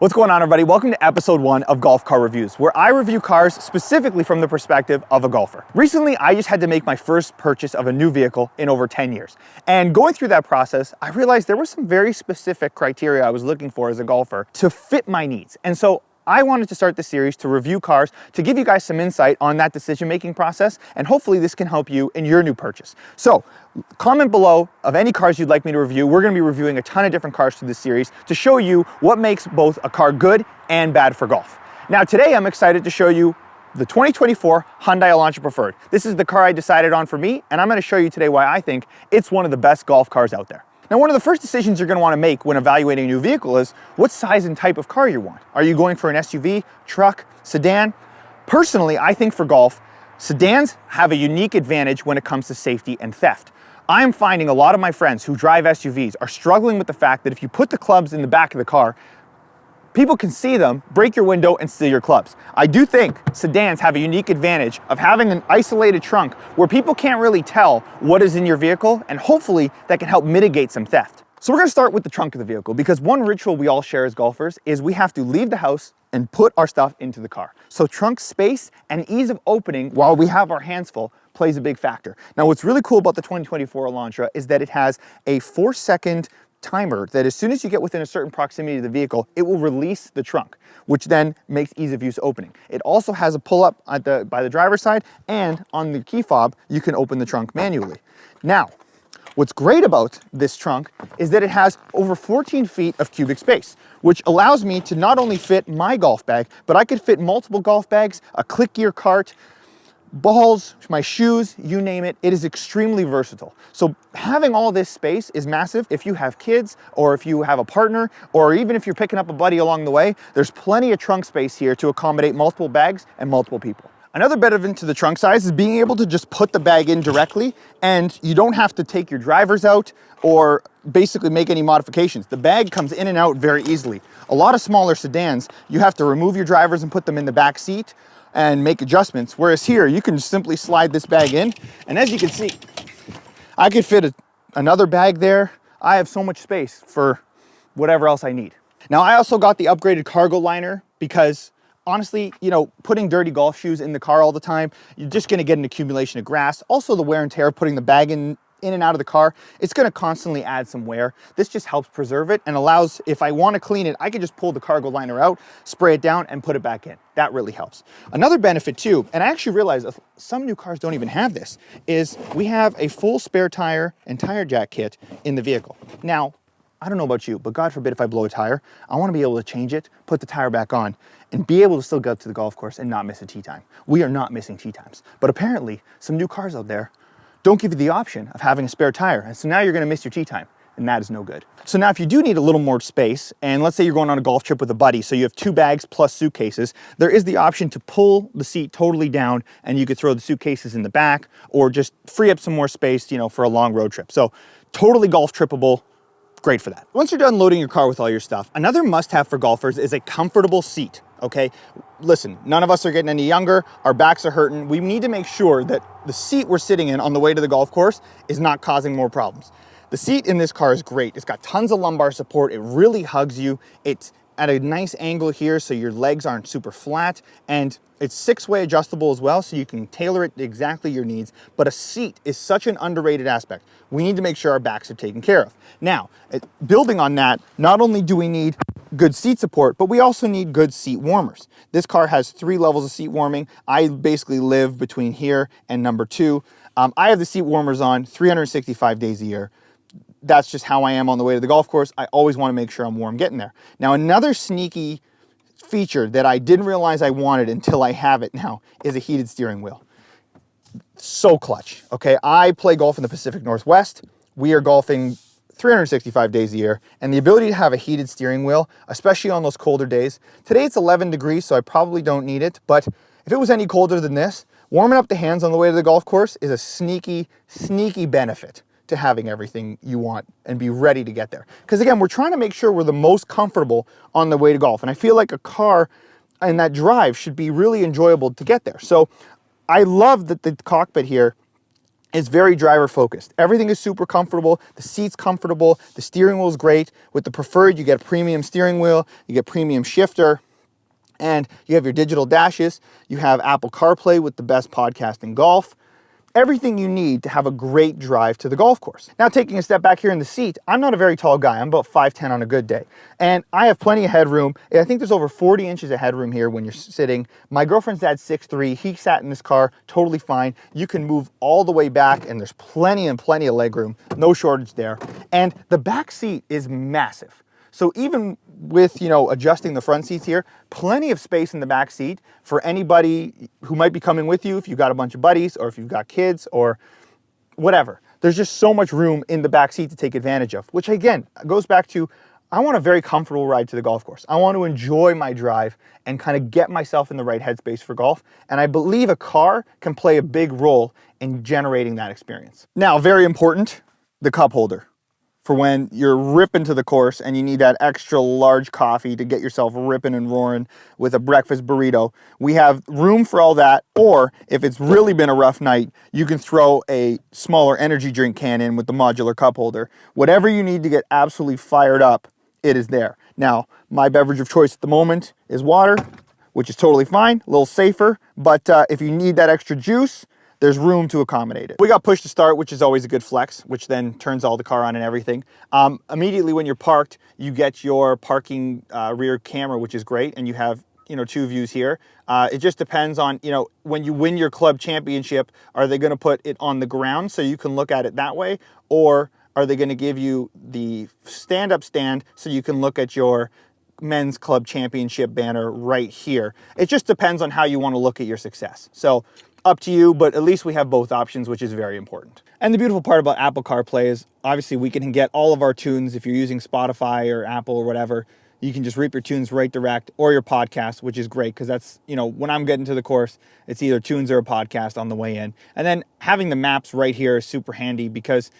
What's going on, everybody? Welcome to episode 1 of Golf Car Reviews, where I review cars specifically from the perspective of a golfer. Recently, I just had to make my first purchase of a new vehicle in over 10 years. And going through that process, I realized there were some very specific criteria I was looking for as a golfer to fit my needs. And so I wanted to start this series to review cars, to give you guys some insight on that decision-making process, and hopefully this can help you in your new purchase. So comment below of any cars you'd like me to review. We're going to be reviewing a ton of different cars through this series to show you what makes both a car good and bad for golf. Now today I'm excited to show you the 2024 Hyundai Elantra Preferred. This is the car I decided on for me, and I'm going to show you today why I think it's one of the best golf cars out there. Now, one of the first decisions you're going to want to make when evaluating a new vehicle is what size and type of car you want. Are you going for an SUV, truck, sedan? Personally, I think for golf, sedans have a unique advantage when it comes to safety and theft. I'm finding a lot of my friends who drive SUVs are struggling with the fact that if you put the clubs in the back of the car, people can see them, break your window, and steal your clubs. I do think sedans have a unique advantage of having an isolated trunk where people can't really tell what is in your vehicle, and hopefully that can help mitigate some theft. So we're gonna start with the trunk of the vehicle, because one ritual we all share as golfers is we have to leave the house and put our stuff into the car. So trunk space and ease of opening while we have our hands full plays a big factor. Now, what's really cool about the 2024 Elantra is that it has a 4-second timer that as soon as you get within a certain proximity to the vehicle, it will release the trunk, which then makes ease of use opening. It also has a pull up by the driver's side, and on the key fob, you can open the trunk manually. Now, what's great about this trunk is that it has over 14 feet of cubic space, which allows me to not only fit my golf bag, but I could fit multiple golf bags, a click gear cart, balls, my shoes, you name it. It is extremely versatile. So having all this space is massive. If you have kids, or if you have a partner, or even if you're picking up a buddy along the way, there's plenty of trunk space here to accommodate multiple bags and multiple people. Another benefit to the trunk size is being able to just put the bag in directly, and you don't have to take your drivers out or basically make any modifications. The bag comes in and out very easily. A lot of smaller sedans, you have to remove your drivers and put them in the back seat and make adjustments, whereas here you can just simply slide this bag in, and as you can see, I could fit another bag there. I have so much space for whatever else I need. Now, I also got the upgraded cargo liner because honestly, you know, putting dirty golf shoes in the car all the time, you're just going to get an accumulation of grass. Also, the wear and tear of putting the bag in and out of the car, it's going to constantly add some wear. This just helps preserve it and allows, if I want to clean it, I can just pull the cargo liner out, spray it down, and put it back in. That really helps. Another benefit too, and I actually realized some new cars don't even have this, is we have a full spare tire and tire jack kit in the vehicle. Now, I don't know about you, but God forbid if I blow a tire, I want to be able to change it, put the tire back on, and be able to still go to the golf course and not miss a tee time. We are not missing tee times. But apparently, some new cars out there don't give you the option of having a spare tire. And so now you're going to miss your tee time, and that is no good. So now if you do need a little more space, and let's say you're going on a golf trip with a buddy, so you have 2 bags plus suitcases, there is the option to pull the seat totally down, and you could throw the suitcases in the back, or just free up some more space, you know, for a long road trip. So totally golf trippable. Great for that. Once you're done loading your car with all your stuff, another must-have for golfers is a comfortable seat, okay? Listen, none of us are getting any younger. Our backs are hurting. We need to make sure that the seat we're sitting in on the way to the golf course is not causing more problems. The seat in this car is great. It's got tons of lumbar support. It really hugs you. It's at a nice angle here so your legs aren't super flat, and it's 6-way adjustable as well, so you can tailor it to exactly your needs. But a seat is such an underrated aspect. We need to make sure our backs are taken care of. Now, building on that, not only do we need good seat support, but we also need good seat warmers. This car has 3 levels of seat warming. I basically live between here and number 2. I have the seat warmers on 365 days a year. That's just how I am on the way to the golf course. I always want to make sure I'm warm getting there. Now, another sneaky feature that I didn't realize I wanted until I have it now is a heated steering wheel. So clutch, okay? I play golf in the Pacific Northwest. We are golfing 365 days a year, and the ability to have a heated steering wheel, especially on those colder days. Today it's 11 degrees, so I probably don't need it, but if it was any colder than this, warming up the hands on the way to the golf course is a sneaky, sneaky benefit to having everything you want and be ready to get there. Because again, we're trying to make sure we're the most comfortable on the way to golf. And I feel like a car and that drive should be really enjoyable to get there. So I love that the cockpit here is very driver focused. Everything is super comfortable. The seat's comfortable. The steering wheel is great. With the Preferred, you get a premium steering wheel, you get premium shifter, and you have your digital dashes. You have Apple CarPlay with the best podcast in golf. Everything you need to have a great drive to the golf course. Now, taking a step back here in the seat, I'm not a very tall guy. I'm about 5'10" on a good day. And I have plenty of headroom. I think there's over 40 inches of headroom here when you're sitting. My girlfriend's dad's 6'3". He sat in this car totally fine. You can move all the way back, and there's plenty of leg room. No shortage there. And the back seat is massive. So even with, adjusting the front seats here, plenty of space in the back seat for anybody who might be coming with you, if you've got a bunch of buddies or if you've got kids or whatever. There's just so much room in the back seat to take advantage of, which again, goes back to, I want a very comfortable ride to the golf course. I want to enjoy my drive and kind of get myself in the right headspace for golf. And I believe a car can play a big role in generating that experience. Now, very important, the cup holder. For when you're ripping to the course and you need that extra large coffee to get yourself ripping and roaring with a breakfast burrito. We have room for all that, or if it's really been a rough night, you can throw a smaller energy drink can in with the modular cup holder. Whatever you need to get absolutely fired up, it is there. Now, my beverage of choice at the moment is water, which is totally fine, a little safer, but if you need that extra juice, there's room to accommodate it. We got push to start, which is always a good flex, which then turns all the car on and everything. Immediately when you're parked, you get your parking rear camera, which is great, and you have 2 views here. It just depends on, when you win your club championship, are they gonna put it on the ground so you can look at it that way, or are they gonna give you the stand-up stand so you can look at your men's club championship banner right here? It just depends on how you wanna look at your success. So, up to you, but at least we have both options, which is very important. And the beautiful part about Apple CarPlay is obviously we can get all of our tunes. If you're using Spotify or Apple or whatever, you can just reap your tunes right direct, or your podcast, which is great because that's, when I'm getting to the course, it's either tunes or a podcast on the way in. And then having the maps right here is super handy because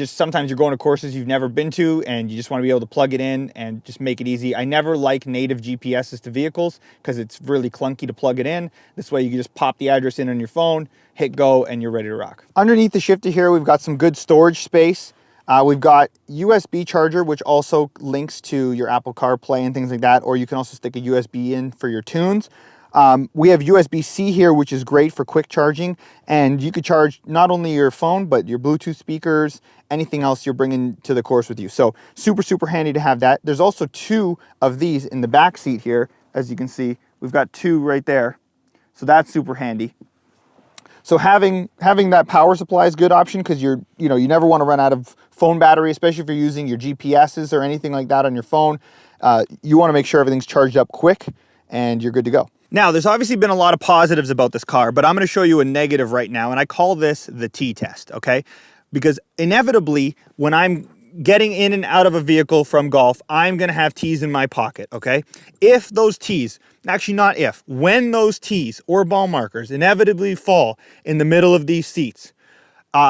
sometimes you're going to courses you've never been to and you just want to be able to plug it in and just make it easy. I never like native GPSs to vehicles because it's really clunky to plug it in. This way you can just pop the address in on your phone, hit go, and you're ready to rock. Underneath the shifter here, we've got some good storage space. We've got USB charger, which also links to your Apple CarPlay and things like that, or you can also stick a USB in for your tunes. We have USB-C here, which is great for quick charging, and you could charge not only your phone, but your Bluetooth speakers, anything else you're bringing to the course with you. So super, super handy to have that. There's also 2 of these in the back seat here. As you can see, we've got 2 right there. So that's super handy. So having that power supply is a good option because you never want to run out of phone battery, especially if you're using your GPSs or anything like that on your phone. You want to make sure everything's charged up quick and you're good to go. Now, there's obviously been a lot of positives about this car, but I'm going to show you a negative right now, and I call this the T-test, okay? Because inevitably, when I'm getting in and out of a vehicle from golf, I'm going to have tees in my pocket, okay? If those tees, actually not if, when those tees or ball markers inevitably fall in the middle of these seats,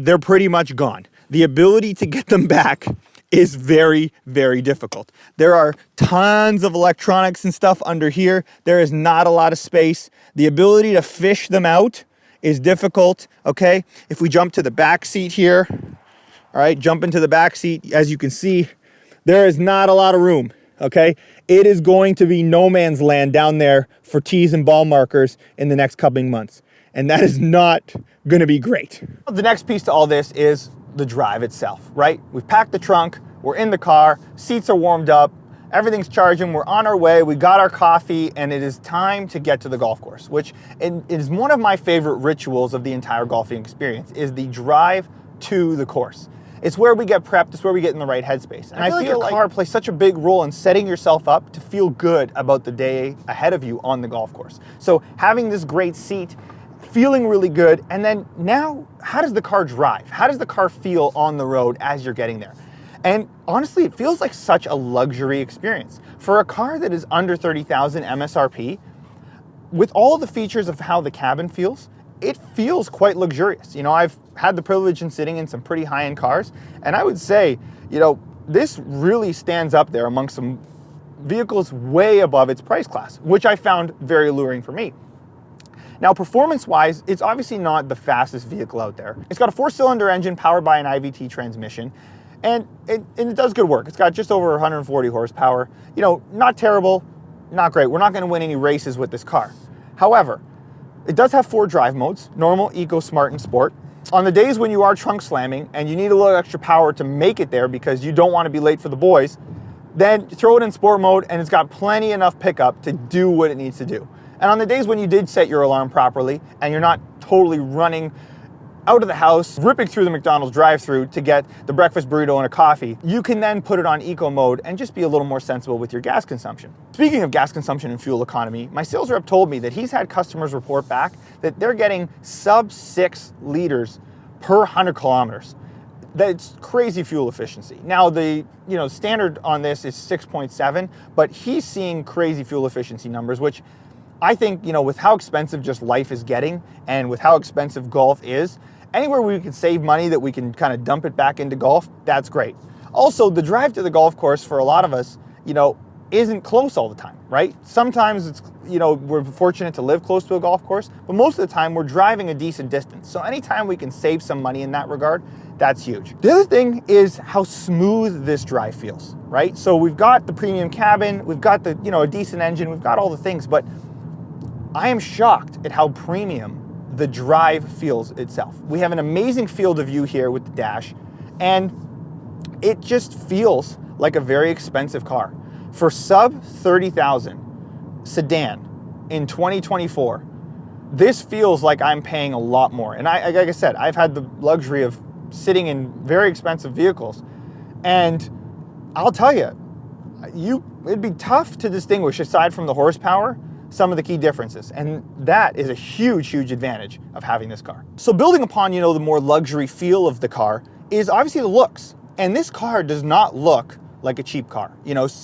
they're pretty much gone. The ability to get them back is very, very difficult. There are tons of electronics and stuff under here. There is not a lot of space. The ability to fish them out is difficult, okay? If we jump to the back seat here, all right, jump into the back seat, as you can see, there is not a lot of room, okay? It is going to be no man's land down there for tees and ball markers in the next coming months. And that is not gonna be great. The next piece to all this is the drive itself, right? We've packed the trunk, we're in the car, seats are warmed up, everything's charging, we're on our way, we got our coffee, and it is time to get to the golf course, which is one of my favorite rituals of the entire golfing experience, is the drive to the course. It's where we get prepped, it's where we get in the right headspace. And I feel like your car plays such a big role in setting yourself up to feel good about the day ahead of you on the golf course. So having this great seat, feeling really good, and then now, how does the car drive? How does the car feel on the road as you're getting there? And honestly, it feels like such a luxury experience. For a car that is under 30,000 MSRP, with all the features of how the cabin feels, it feels quite luxurious. I've had the privilege in sitting in some pretty high-end cars, and I would say, this really stands up there amongst some vehicles way above its price class, which I found very alluring for me. Now, performance-wise, it's obviously not the fastest vehicle out there. It's got a 4-cylinder engine powered by an IVT transmission, and it does good work. It's got just over 140 horsepower. You know, not terrible, not great. We're not going to win any races with this car. However, it does have 4 drive modes: normal, eco, smart, and sport. On the days when you are trunk slamming and you need a little extra power to make it there because you don't want to be late for the boys, then throw it in sport mode and it's got plenty enough pickup to do what it needs to do. And on the days when you did set your alarm properly and you're not totally running out of the house, ripping through the McDonald's drive-thru to get the breakfast burrito and a coffee, you can then put it on eco mode and just be a little more sensible with your gas consumption. Speaking of gas consumption and fuel economy, my sales rep told me that he's had customers report back that they're getting sub 6 liters per 100 kilometers. That's crazy fuel efficiency. Now the standard on this is 6.7, but he's seeing crazy fuel efficiency numbers, which I think, with how expensive just life is getting and with how expensive golf is, anywhere we can save money that we can kind of dump it back into golf, that's great. Also, the drive to the golf course for a lot of us, isn't close all the time, right? Sometimes it's, we're fortunate to live close to a golf course, but most of the time we're driving a decent distance. So anytime we can save some money in that regard, that's huge. The other thing is how smooth this drive feels, right? So we've got the premium cabin, we've got the, a decent engine, we've got all the things, but I am shocked at how premium the drive feels itself. We have an amazing field of view here with the dash, and it just feels like a very expensive car. For sub 30,000 sedan in 2024, this feels like I'm paying a lot more. And like I said, I've had the luxury of sitting in very expensive vehicles, and I'll tell you, it'd be tough to distinguish, aside from the horsepower, some of the key differences. And that is a huge, huge advantage of having this car. So building upon, the more luxury feel of the car is obviously the looks. And this car does not look like a cheap car.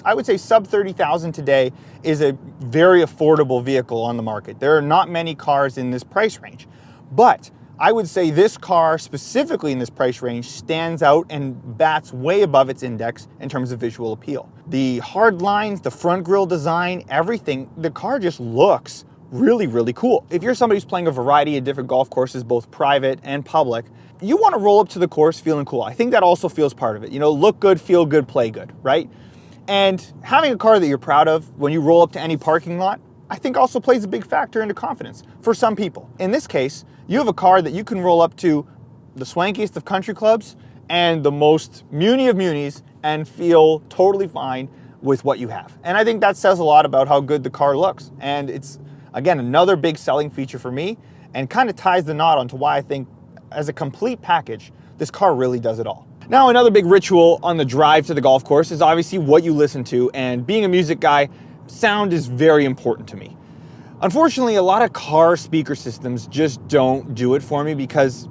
I would say sub 30,000 today is a very affordable vehicle on the market. There are not many cars in this price range, but I would say this car specifically in this price range stands out and bats way above its index in terms of visual appeal. The hard lines, the front grille design, everything, the car just looks really, really cool. If you're somebody who's playing a variety of different golf courses, both private and public, you want to roll up to the course feeling cool. I think that also feels part of it. Look good, feel good, play good, right? And having a car that you're proud of when you roll up to any parking lot, I think also plays a big factor into confidence for some people. In this case, you have a car that you can roll up to the swankiest of country clubs and the most muni of munis and feel totally fine with what you have. And I think that says a lot about how good the car looks. And it's, again, another big selling feature for me, and kind of ties the knot onto why I think as a complete package, this car really does it all. Now, another big ritual on the drive to the golf course is obviously what you listen to, and being a music guy, sound is very important to me. Unfortunately, a lot of car speaker systems just don't do it for me because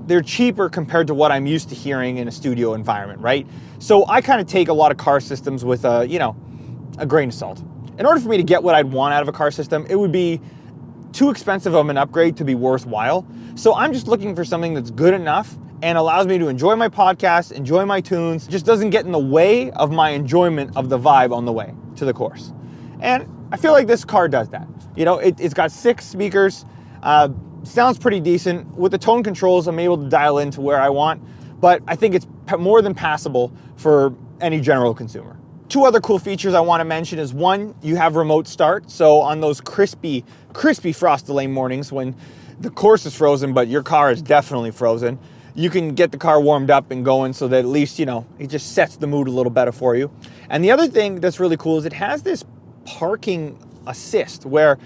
they're cheaper compared to what I'm used to hearing in a studio environment, right? So I kind of take a lot of car systems with a grain of salt. In order for me to get what I'd want out of a car system, it would be too expensive of an upgrade to be worthwhile. So I'm just looking for something that's good enough and allows me to enjoy my podcast, enjoy my tunes, just doesn't get in the way of my enjoyment of the vibe on the way to the course. And I feel like this car does that. It's got 6 speakers, sounds pretty decent. With the tone controls, I'm able to dial into where I want, but I think it's more than passable for any general consumer. 2 other cool features I want to mention is, one, you have remote start. So on those crispy frost delay mornings when the course is frozen, but your car is definitely frozen, you can get the car warmed up and going so that at least, it just sets the mood a little better for you. And the other thing that's really cool is it has this parking assist where,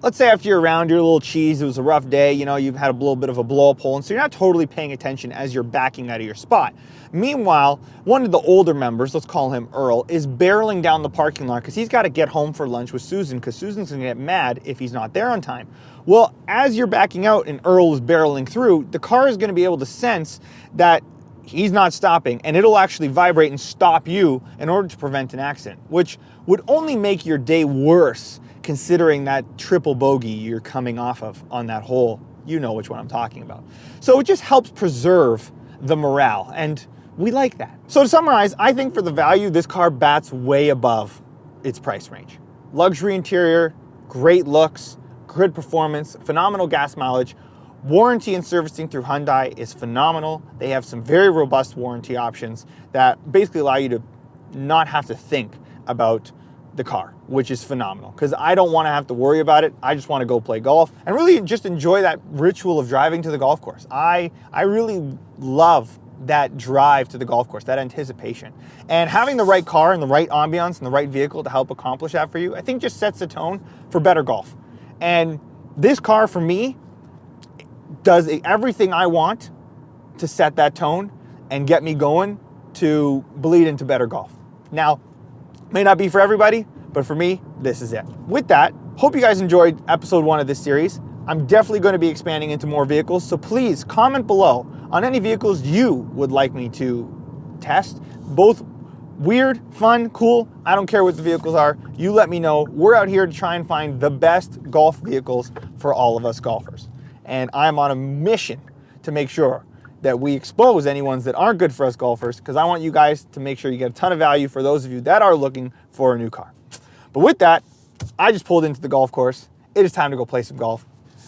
let's say after you're around, you're a little cheese, it was a rough day, you've had a little bit of a blow up hole, and so you're not totally paying attention as you're backing out of your spot. Meanwhile, one of the older members, let's call him Earl, is barreling down the parking lot because he's got to get home for lunch with Susan, because Susan's going to get mad if he's not there on time. Well, as you're backing out and Earl is barreling through, the car is going to be able to sense that he's not stopping, and it'll actually vibrate and stop you in order to prevent an accident, which would only make your day worse considering that triple bogey you're coming off of on that hole. You know which one I'm talking about. So it just helps preserve the morale, and we like that. So to summarize, I think for the value, this car bats way above its price range. Luxury interior, great looks, good performance, phenomenal gas mileage. Warranty and servicing through Hyundai is phenomenal. They have some very robust warranty options that basically allow you to not have to think about the car, which is phenomenal because I don't want to have to worry about it. I just want to go play golf and really just enjoy that ritual of driving to the golf course. I really love that drive to the golf course, that anticipation. And having the right car and the right ambiance and the right vehicle to help accomplish that for you, I think just sets the tone for better golf. And this car for me does everything I want to set that tone and get me going to bleed into better golf. Now, may not be for everybody, but for me, this is it. With that, hope you guys enjoyed episode 1 of this series. I'm definitely going to be expanding into more vehicles, so please comment below on any vehicles you would like me to test. Both weird, fun, cool, I don't care what the vehicles are. You let me know. We're out here to try and find the best golf vehicles for all of us golfers. And I'm on a mission to make sure that we expose any ones that aren't good for us golfers, because I want you guys to make sure you get a ton of value for those of you that are looking for a new car. But with that, I just pulled into the golf course. It is time to go play some golf.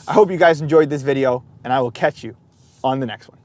I hope you guys enjoyed this video, and I will catch you on the next one.